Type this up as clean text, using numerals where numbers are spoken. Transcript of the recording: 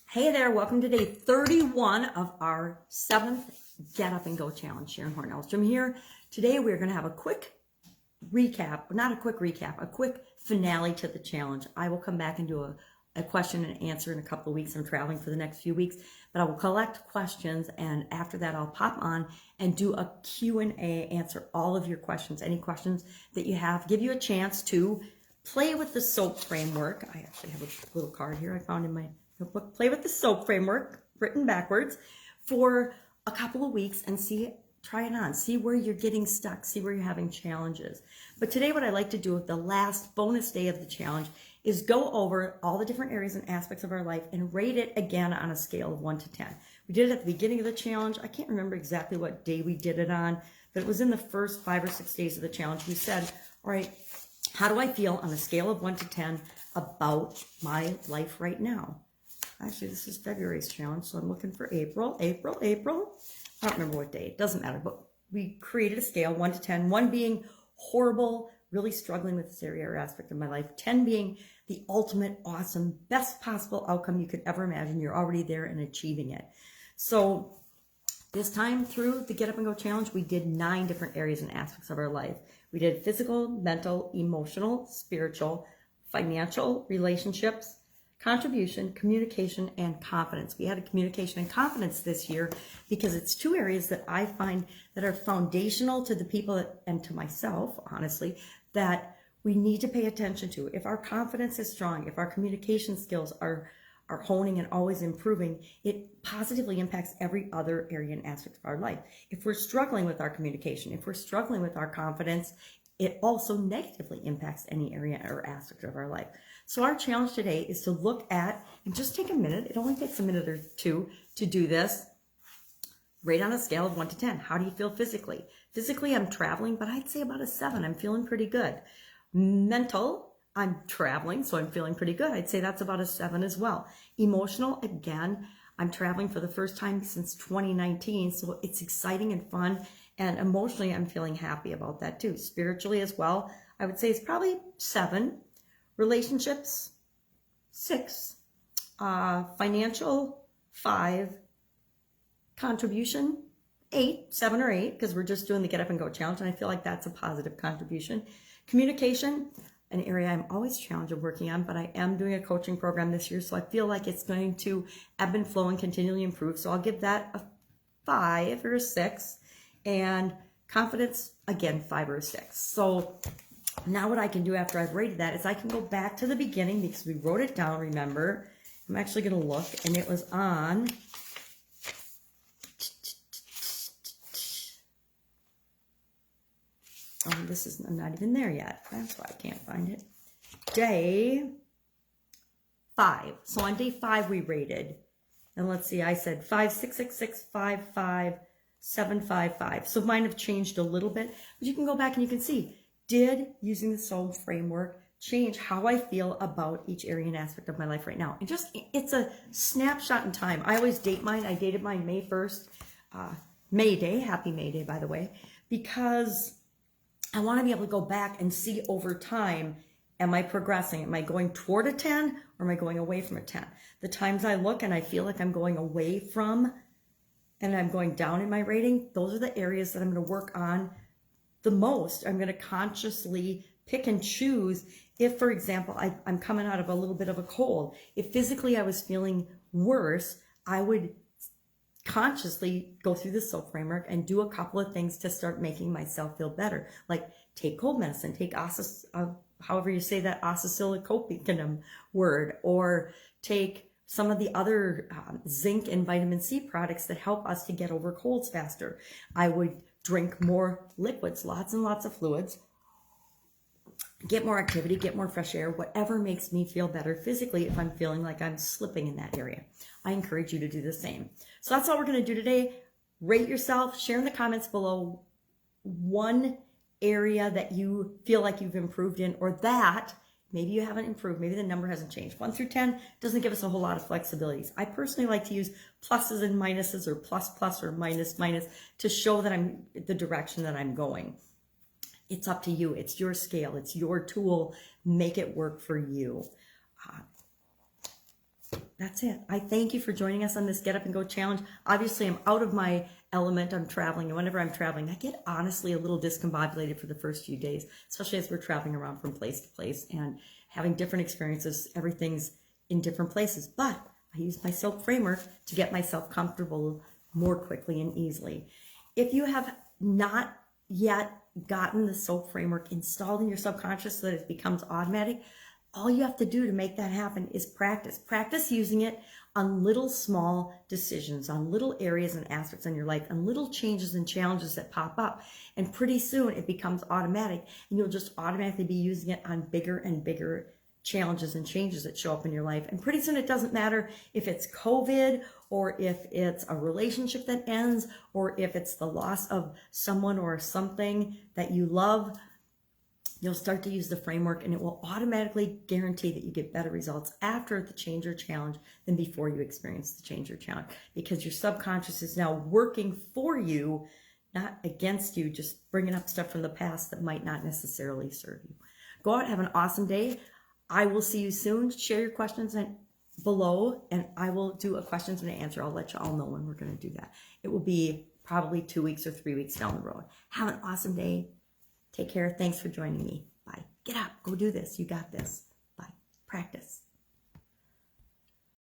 Hey there, welcome to day 31 of our 7th Get Up and Go Challenge. Sharon Horne-Ellstrom here. Today we're going to have a quick recap, not a quick recap, a quick finale to the challenge. I will come back and do a question and answer in a couple of weeks. I'm traveling for the next few weeks, but I will collect questions, and after that I'll pop on and do a Q&A, answer all of your questions, any questions that you have, give you a chance to play with the SOAP framework. I actually have a little card here I found in my notebook. Play with the SOAP framework, written backwards, for a couple of weeks and try it on. See where you're getting stuck, see where you're having challenges. But today what I like to do with the last bonus day of the challenge is go over all the different areas and aspects of our life and rate it again on a scale of 1 to 10. We did it at the beginning of the challenge. I can't remember exactly what day we did it on, but it was in the first 5 or 6 days of the challenge. We said, all right, how do I feel on a scale of 1 to 10 about my life right now? Actually, this is February's challenge, so I'm looking for April. I don't remember what day. It doesn't matter, but we created a scale, 1 to 10. 1 being horrible, really struggling with this area or aspect of my life. 10 being the ultimate, awesome, best possible outcome you could ever imagine. You're already there and achieving it. So this time through the Get Up and Go Challenge, we did 9 different areas and aspects of our life. We did physical, mental, emotional, spiritual, financial, relationships, contribution, communication, and confidence. We had a communication and confidence this year because it's 2 areas that I find that are foundational to the people and to myself, honestly, that we need to pay attention to. If our confidence is strong, if our communication skills are honing and always improving, it positively impacts every other area and aspect of our life. If we're struggling with our communication, if we're struggling with our confidence, it also negatively impacts any area or aspect of our life. So our challenge today is to look at, and just take a minute, it only takes a minute or 2 to do this, rate on a scale of 1 to 10. How do you feel physically? Physically, I'm traveling, but I'd say about a 7. I'm feeling pretty good. Mental, I'm traveling, so I'm feeling pretty good. I'd say that's about a 7 as well. Emotional, again, I'm traveling for the first time since 2019, so it's exciting and fun. And emotionally, I'm feeling happy about that too. Spiritually as well, I would say it's probably 7. Relationships, 6. Financial, 5. Contribution, 8, 7 or 8, because we're just doing the Get Up and Go Challenge, and I feel like that's a positive contribution. Communication, an area I'm always challenged of working on, but I am doing a coaching program this year, so I feel like it's going to ebb and flow and continually improve. So I'll give that a 5 or a 6. And confidence, again, 5 or 6. So now what I can do after I've rated that is I can go back to the beginning because we wrote it down, remember. I'm actually going to look, and it was on this is, I'm not even there yet. That's why I can't find it. Day 5. So on day 5 we rated, and let's see, I said 5, 6, 6, 6, 5, 5, 7, 5, 5. So mine have changed a little bit, but you can go back and you can see, did using the SOAP framework change how I feel about each area and aspect of my life right now? And just, it's a snapshot in time. I always date mine. I dated mine May 1st, May Day. Happy May Day, by the way, because I want to be able to go back and see over time, am I progressing? Am I going toward a 10 or am I going away from a 10? The times I look and I feel like I'm going away from and I'm going down in my rating, those are the areas that I'm going to work on the most. I'm going to consciously pick and choose. If, for example, I'm coming out of a little bit of a cold, if physically I was feeling worse, I would consciously go through the SOAP framework and do a couple of things to start making myself feel better. Like take cold medicine, take however you say that oscillocopinum word, or take some of the other zinc and vitamin C products that help us to get over colds faster. I would drink more liquids, lots and lots of fluids, get more activity, get more fresh air, whatever makes me feel better physically if I'm feeling like I'm slipping in that area. I encourage you to do the same. So that's all we're going to do today. Rate yourself, share in the comments below one area that you feel like you've improved in, or that maybe you haven't improved, maybe the number hasn't changed. 1 through 10 doesn't give us a whole lot of flexibilities. I personally like to use pluses and minuses, or plus plus or minus minus, to show that I'm the direction that I'm going. It's up to you. It's your scale. It's your tool. Make it work for you. that's it. I thank you for joining us on this Get Up and Go challenge. Obviously, I'm out of my element. I'm traveling, and whenever I'm traveling, I get honestly a little discombobulated for the first few days, especially as we're traveling around from place to place and having different experiences. Everything's in different places, but I use my SOAP framework to get myself comfortable more quickly and easily. If you have not yet gotten the SOAP framework installed in your subconscious so that it becomes automatic, all you have to do to make that happen is practice. Practice using it on little small decisions, on little areas and aspects in your life, and little changes and challenges that pop up. And pretty soon it becomes automatic, and you'll just automatically be using it on bigger and bigger challenges and changes that show up in your life. And pretty soon it doesn't matter if it's COVID, or if it's a relationship that ends, or if it's the loss of someone or something that you love. You'll start to use the framework, and it will automatically guarantee that you get better results after the change or challenge than before you experience the change or challenge, because your subconscious is now working for you, not against you, just bringing up stuff from the past that might not necessarily serve you. Go out, have an awesome day. I will see you soon. Share your questions below, and I will do a questions and answer. I'll let you all know when we're going to do that. It will be probably 2 weeks or 3 weeks down the road. Have an awesome day. Take care. Thanks for joining me. Bye. Get up. Go do this. You got this. Bye. Practice.